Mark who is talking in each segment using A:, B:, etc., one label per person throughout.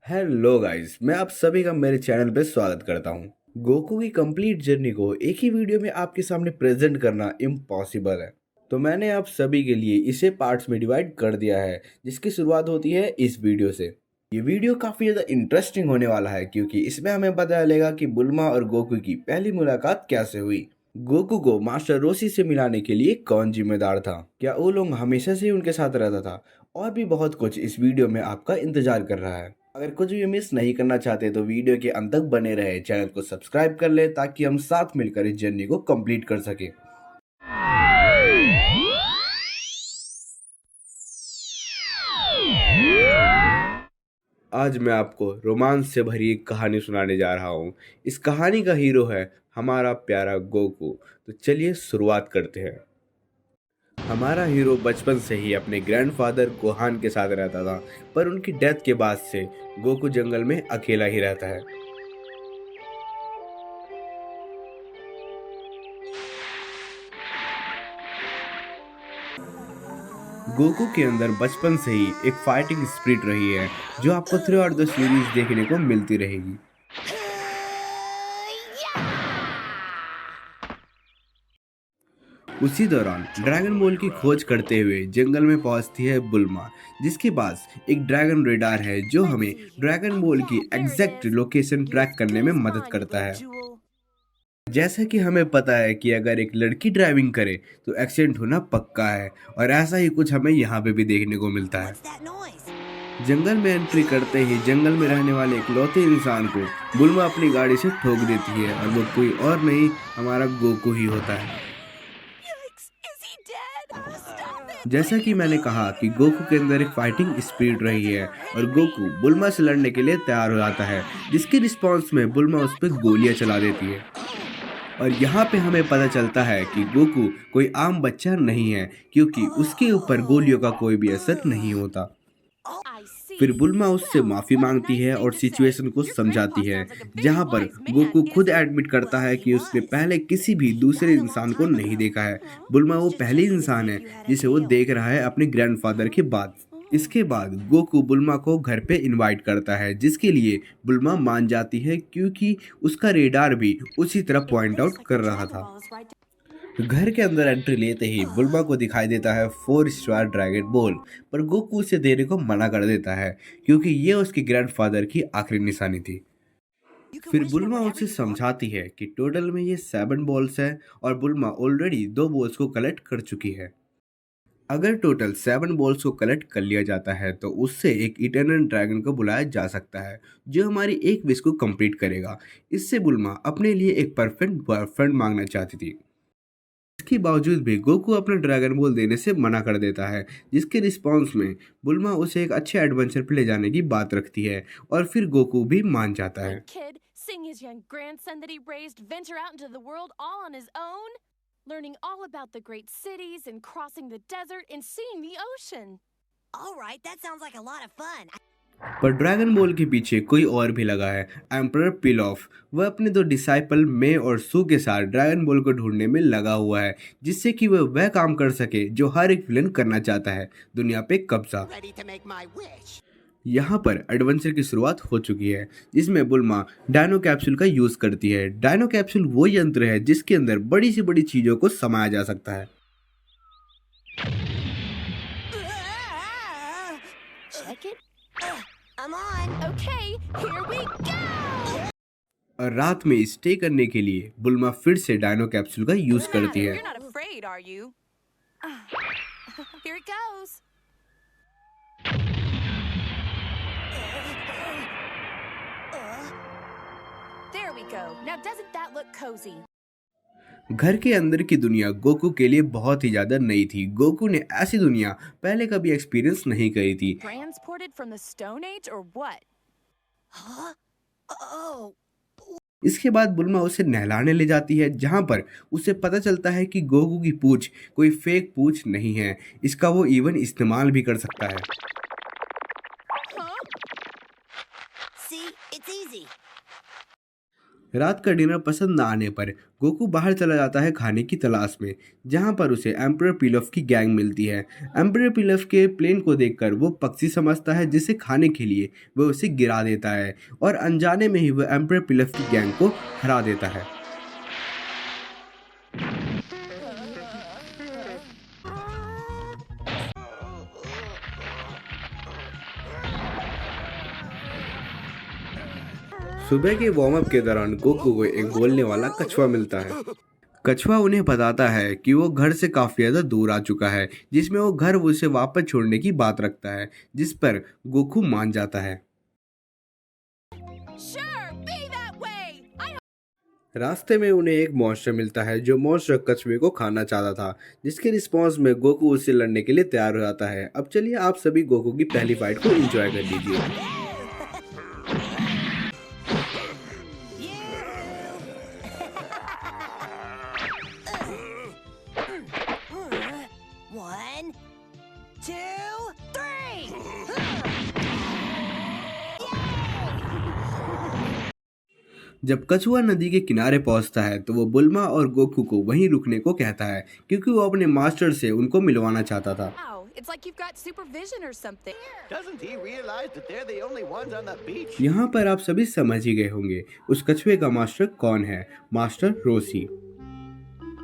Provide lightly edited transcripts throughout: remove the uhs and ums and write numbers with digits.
A: Hello guys, मैं आप सभी का मेरे चैनल पे स्वागत करता हूँ। गोकू की कंप्लीट जर्नी को एक ही वीडियो में आपके सामने प्रेजेंट करना इम्पॉसिबल है, तो मैंने आप सभी के लिए इसे पार्ट्स में डिवाइड कर दिया है, जिसकी शुरुआत होती है इस वीडियो से। ये वीडियो काफी ज्यादा इंटरेस्टिंग होने वाला है क्योंकि इसमें हमें पता चलेगा कि बुल्मा और गोकू की पहली मुलाकात कैसे हुई। गोकू को मास्टर रोशी से मिलाने के लिए कौन जिम्मेदार था, क्या ओलोंग हमेशा से ही उनके साथ रहता था, और भी बहुत कुछ इस वीडियो में आपका इंतजार कर रहा है। अगर कुछ भी मिस नहीं करना चाहते तो वीडियो के अंत तक बने रहे, चैनल को सब्सक्राइब कर ले ताकि हम साथ मिलकर इस जर्नी को कंप्लीट कर सके। आज मैं आपको रोमांस से भरी एक कहानी सुनाने जा रहा हूँ। इस कहानी का हीरो है हमारा प्यारा गोकू। तो चलिए शुरुआत करते हैं। हमारा हीरो बचपन से ही अपने ग्रैंडफादर गोहान के साथ रहता था, पर उनकी डेथ के बाद से गोकू जंगल में अकेला ही रहता है। गोकू के अंदर बचपन से ही एक फाइटिंग स्पिरिट रही है, जो आपको थ्रू आउट द सीरीज देखने को मिलती रहेगी। उसी दौरान ड्रैगन बॉल की खोज करते हुए जंगल में पहुंचती है बुल्मा, जिसके पास एक ड्रैगन रेडार है जो हमें ड्रैगन बॉल की एग्जैक्ट लोकेशन ट्रैक करने में मदद करता है। जैसा कि हमें पता है कि अगर एक लड़की ड्राइविंग करे तो एक्सीडेंट होना पक्का है, और ऐसा ही कुछ हमें यहाँ पे भी देखने को मिलता है। जंगल में एंट्री करते ही जंगल में रहने वाले इकलौते इंसान को बुल्मा अपनी गाड़ी से ठोक देती है, और वो कोई और नहीं, हमारा गोकू ही होता है। जैसा कि मैंने कहा कि गोकू के अंदर एक फाइटिंग स्पिरिट रही है, और गोकू बुल्मा से लड़ने के लिए तैयार हो जाता है, जिसके रिस्पॉन्स में बुल्मा उस पर गोलियां चला देती है। और यहाँ पे हमें पता चलता है कि गोकू कोई आम बच्चा नहीं है, क्योंकि उसके ऊपर गोलियों का कोई भी असर नहीं होता। फिर बुल्मा उससे माफी मांगती है और सिचुएशन को समझाती है, जहाँ पर गोकू खुद एडमिट करता है कि उसने पहले किसी भी दूसरे इंसान को नहीं देखा है। बुल्मा वो पहली इंसान है जिसे वो देख रहा है अपने ग्रैंडफादर के बाद। इसके बाद गोकू बुल्मा को घर पे इनवाइट करता है, जिसके लिए बुल्मा मान जाती है क्योंकि उसका रेडार भी उसी तरफ पॉइंट आउट कर रहा था। घर के अंदर एंट्री लेते ही बुल्मा को दिखाई देता है 4 स्टार ड्रैगन बॉल, पर गोकू उसे देने को मना कर देता है क्योंकि ये उसके ग्रैंडफादर की आखिरी निशानी थी। फिर बुल्मा उसे समझाती है कि टोटल में ये 7 बॉल्स है, और बुल्मा ऑलरेडी 2 बॉल्स को कलेक्ट कर चुकी है। अगर टोटल 7 बॉल्स को कलेक्ट कर लिया जाता है तो उससे एक इटर्नल ड्रैगन को बुलाया जा सकता है, जो हमारी एक विश को कंप्लीट करेगा। इससे बुल्मा अपने लिए एक परफेक्ट बॉयफ्रेंड मांगना चाहती थी। इसके बावजूद भी गोकू अपना ड्रैगन बॉल देने से मना कर देता है, जिसके रिस्पॉन्स में बुल्मा उसे एक अच्छे एडवेंचर पे ले जाने की बात रखती है, और फिर गोकू भी मान जाता है।
B: Seeing his young grandson that he raised venture out into the world all on his own, learning all about the great cities and crossing the desert and seeing the ocean.
C: All right, that sounds like a lot of fun.
A: पर dragon ball के पीछे कोई और भी लगा है, emperor पिलॉफ। वह अपने 2 डिसाइपल मे और सू के साथ ड्रैगन बॉल को ढूंढने में लगा हुआ है, जिससे कि वह काम कर सके जो हर एक विलन करना चाहता है, दुनिया पे कब्जा।
C: Ready to make my wish.
A: यहाँ पर एडवेंचर की शुरुआत हो चुकी है, जिसमें बुल्मा डायनो कैप्सूल का यूज करती है। डायनो कैप्सूल वो यंत्र है जिसके अंदर बड़ी से बड़ी चीजों को समाया जा सकता है।
B: Check it.
C: I'm on.
B: Okay, here we go.
A: और रात में स्टे करने के लिए बुल्मा फिर से डायनो कैप्सूल का यूज करती है।
B: You're not afraid, are you? Here it goes. There we go. Now doesn't that look cozy?
A: घर के अंदर की दुनिया गोकू के लिए बहुत ही ज्यादा नई थी। गोकू ने ऐसी दुनिया पहले कभी एक्सपीरियंस नहीं करी थी।
B: Transported from the Stone Age or what?
C: Huh? Oh.
A: इसके बाद बुल्मा उसे नहलाने ले जाती है, जहां पर उसे पता चलता है कि गोकू की पूंछ कोई फेक पूंछ नहीं है, इसका वो इवन इस्तेमाल भी कर सकता है।
C: See, it's easy.
A: रात का डिनर पसंद न आने पर गोकू बाहर चला जाता है खाने की तलाश में, जहां पर उसे एम्परर पिलफ की गैंग मिलती है। एम्परर पिलफ के प्लेन को देखकर वो पक्षी समझता है जिसे खाने के लिए वह उसे गिरा देता है और अनजाने में ही वह एम्परर पिलफ की गैंग को हरा देता है। सुबह के वार्म अप के दौरान गोकू को एक बोलने वाला कछुआ मिलता है। कछुआ उन्हें बताता है कि वो घर से काफी ज्यादा दूर आ चुका है, जिसमें वो घर उसे वापस छोड़ने की बात रखता है, जिस पर गोकू मान जाता है।
B: Sure, be that way.
A: रास्ते में उन्हें एक मॉन्स्टर मिलता है जो मॉन्स्टर कछुए को खाना चाहता था, जिसके रिस्पॉन्स में गोकू उससे लड़ने के लिए तैयार हो जाता है। अब चलिए आप सभी गोकू की पहली फाइट को एंजॉय कर लीजिए।
C: One, two, three.
A: जब कछुआ नदी के किनारे पहुंचता है तो वो बुल्मा और गोकू को वहीं रुकने को कहता है, क्योंकि वो अपने मास्टर से उनको मिलवाना चाहता था।
B: Wow, it's like you've got supervision or something.
D: Doesn't he realize that they're the only ones on the beach?
A: यहाँ पर आप सभी समझ ही गए होंगे उस कछुए का मास्टर कौन है, मास्टर रोसी।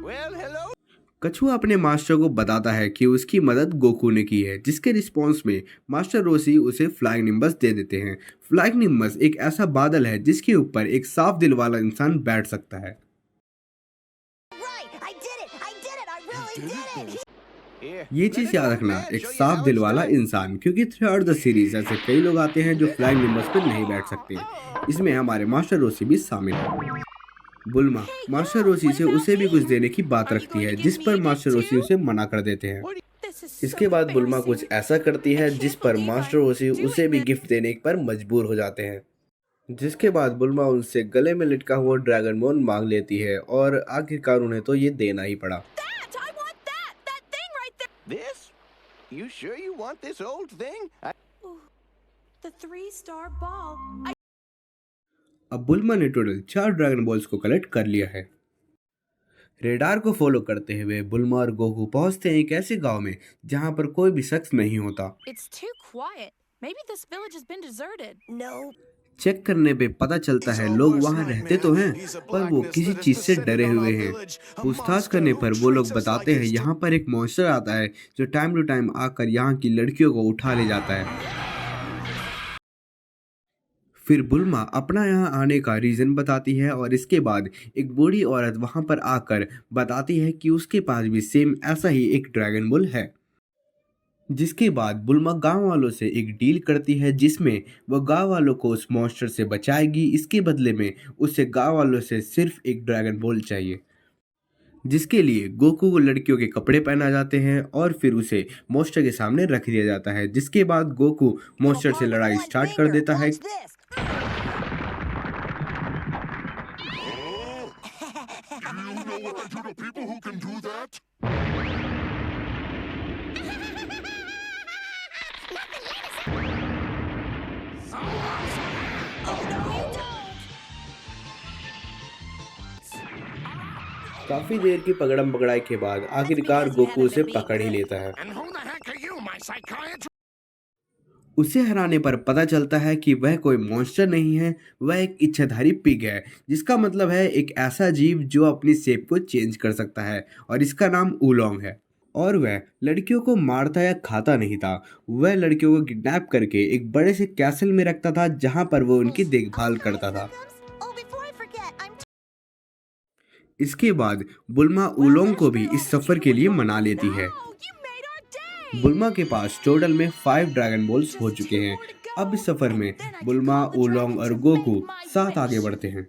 D: Well, hello.
A: कछुआ अपने मास्टर को बताता है कि उसकी मदद गोकू ने की है, जिसके रिस्पॉन्स में मास्टर रोसी उसे फ्लाइंग निम्बस दे देते हैं। फ्लाइंग निम्बस एक ऐसा बादल है जिसके ऊपर एक साफ दिल वाला इंसान बैठ सकता है।
C: Right, I did it. I did it. I really did it.
D: Here.
A: ये
D: let
A: चीज
D: it
A: याद
D: go,
A: रखना,
D: man.
A: एक
D: Show you
A: साफ
D: how
A: दिल
D: it's
A: वाला
D: done.
A: इंसान, क्योंकि थ्रू आउट द सीरीज ऐसे कई लोग आते हैं जो फ्लाइंग निम्बस पर नहीं बैठ सकते। इसमें हमारे मास्टर रोसी भी शामिल है। बुल्मा मास्टर रोसी से उसे भी कुछ देने की बात रखती है, जिस पर मास्टर रोसी उसे मना कर देते हैं।
B: This is so
A: इसके बाद बुल्मा कुछ
B: embarrassing.
A: ऐसा करती है जिस पर मास्टर रोसी उसे भी गिफ्ट देने पर मजबूर हो जाते हैं, जिसके बाद बुल्मा उनसे गले में लटका हुआ ड्रैगन बोन मांग लेती है और आखिरकार उन्हें तो ये देना ही पड़ा।
B: That! I want that! That thing right there!
D: This? You sure you want this old thing?
B: Ooh, the 3-star ball.
A: अब बुल्मा ने टोटल 4 ड्रैगन बॉल्स को कलेक्ट कर लिया है। रेडार को फॉलो करते हुए बुल्मा और गोकू पहुंचते हैं एक ऐसे गांव में जहां पर कोई भी शख्स नहीं होता।
B: It's too quiet. Maybe this village has been deserted.
C: No.
A: Check करने पे पता चलता है लोग वहां रहते तो हैं, पर वो किसी चीज से डरे हुए हैं। पूछताछ करने पर वो लोग बताते हैं यहाँ पर एक मॉन्स्टर आता है जो टाइम टू टाइम आकर यहाँ की लड़कियों को उठा ले जाता है। फिर बुल्मा अपना यहाँ आने का रीजन बताती है और इसके बाद एक बूढ़ी औरत वहां पर आकर बताती है कि उसके पास भी सेम ऐसा ही एक ड्रैगन बुल है। जिसके बाद बुल्मा गांव वालों से एक डील करती है, जिसमें वह गांव वालों को उस मॉन्स्टर से बचाएगी। इसके बदले में उसे गांव वालों से सिर्फ एक ड्रैगन बॉल चाहिए, जिसके लिए गोकू को लड़कियों के कपड़े पहना जाते हैं और फिर उसे मॉन्स्टर के सामने रख दिया जाता है। जिसके बाद गोकू मॉन्स्टर से लड़ाई स्टार्ट कर देता है।
C: Watch this.
A: काफी देर की पकड़म पकड़ाई के बाद आखिरकार गोकू उसे पकड़ ही लेता है।
D: And who the heck are you, my psychiatrist?
A: उसे हराने पर पता चलता है कि वह कोई मॉन्स्टर नहीं है, वह एक इच्छाधारी पिग है, जिसका मतलब है एक ऐसा जीव जो अपनी शेप को चेंज कर सकता है और इसका नाम ऊलोंग है। और वह लड़कियों को मारता या खाता नहीं था, वह लड़कियों को किडनैप करके एक बड़े से कैसल में रखता था जहां पर वो उनकी देखभाल करता था।
C: Oh, before I forget, I'm
A: इसके बाद बुल्मा ऊलोंग को भी इस सफर के लिए मना लेती है।
B: Oh, you made our day!
A: बुल्मा के पास टोटल में 5 ड्रैगन बॉल्स हो चुके हैं। अब इस सफर में बुल्मा, ऊलोंग और गोकू साथ आगे बढ़ते हैं।